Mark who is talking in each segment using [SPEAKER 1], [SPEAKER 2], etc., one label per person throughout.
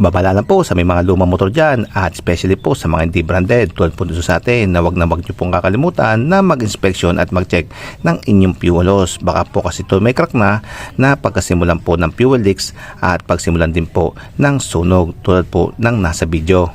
[SPEAKER 1] Babala lang po sa may mga lumang motor dyan at especially po sa mga hindi branded. Tulad po dito sa atin na wag nyo pong kakalimutan na mag-inspeksyon at mag-check ng inyong fuel hose. Baka po kasi ito may crack na pagkasimulan po ng fuel leaks at pagsimulan din po ng sunog tulad po ng nasa video.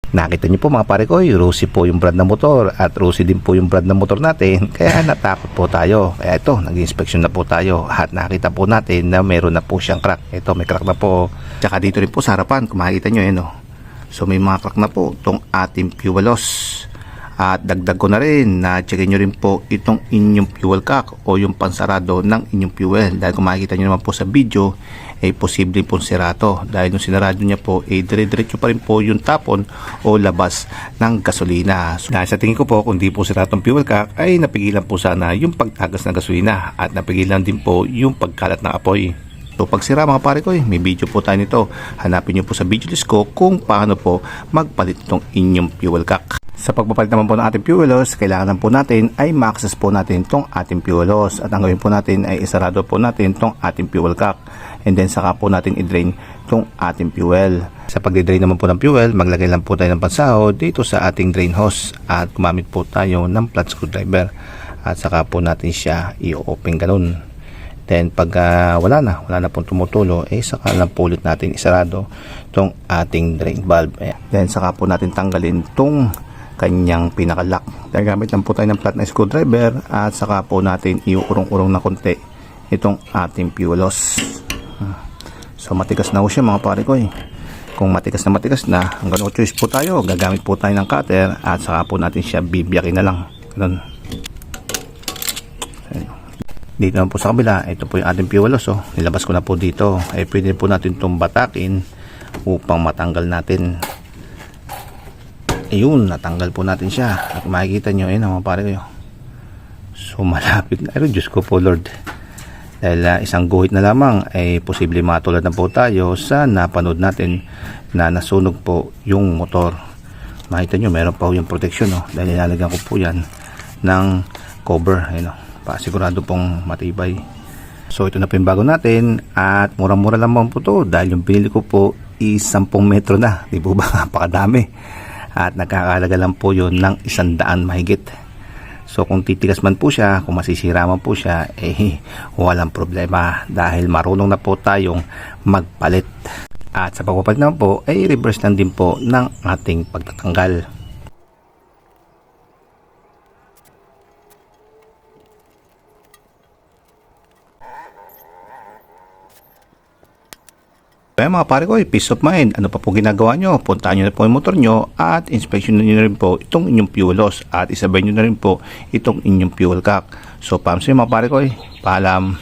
[SPEAKER 1] Nakita niyo po mga pare ko, Rossi po yung brand ng motor at Rossi din po yung brand ng motor natin, kaya natakot po tayo. Kaya ito, nag-inspection na po tayo at nakita po natin na meron na po siyang crack. Ito, may crack na po. Tsaka dito rin po sa harapan, kung makikita nyo, so may mga crack na po itong ating fuel hose. At dagdag ko na rin na checkin nyo rin po itong inyong fuel cap o yung pansarado ng inyong fuel. Dahil kung makikita nyo naman po sa video, posible pong sirato. Dahil nung sinarado niya po, dire-diretso pa rin po yung tapon o labas ng gasolina. So, dahil sa tingin ko po, kung di po siratong fuel cap, ay napigilan po sana yung pagtagas ng gasolina at napigilan din po yung pagkalat ng apoy. So pag sira mga pare ko, may video po tayo nito. Hanapin nyo po sa video list ko kung paano po magpalit itong inyong fuel cap. Sa pagpapalit naman po ng ating fuel hose, kailangan po natin ay ma-access po natin itong ating fuel hose. At ang gawin po natin ay isarado po natin itong ating fuel cap. And then saka po natin i-drain itong ating fuel. Sa pag-drain naman po ng fuel, maglagay lang po tayo ng pansahod dito sa ating drain hose. At gumamit po tayo ng flat screwdriver. At saka po natin siya i-open ganun. Then pag wala na pong tumutulo, saka lang po ulit natin isarado itong ating drain valve. Then saka po natin tanggalin itong kanyang pinaka-lock. Gagamit lang po tayo ng flat na screwdriver at saka po natin iuurong-urong na konti itong ating fuel hose. So matigas na po siya mga pare ko. Kung matigas na, hanggang no choice po tayo, gagamit po tayo ng cutter at saka po natin siya bibiyakin na lang. Ganun. Dito naman po sa kabila, ito po yung ating fuel hose. Nilabas ko na po dito. Pwede po natin itong batakin upang matanggal natin. Ayun, natanggal po natin siya. At makikita nyo, mga pare ko. So malapit na. Diyos ko po Lord. Dahil isang guhit na lamang ay posible matulad na po tayo sa napanood natin na nasunog po yung motor. Makita nyo, meron pa po yung protection. Dahil nilalagyan ko po yan ng cover. Pasigurado pong matibay. So ito na po yung bago natin at mura-mura lamang po to dahil yung binili ko po is 10 metro na. Di po ba? Napakadami. At nagkakalaga lang po yun ng 100 mahigit. So kung titigas man po siya, kung masisira man po siya, walang problema dahil marunong na po tayong magpalit. At sa pagpapalit naman po, reverse lang din po ng ating pagtatanggal. Kaya mga pare ko, peace of mind. Ano pa po ginagawa nyo? Puntahan nyo na po yung motor nyo at inspection nyo na rin po itong inyong fuel hose at isabay nyo na rin po itong inyong fuel cap. So, pamsi mga pare ko, paalam.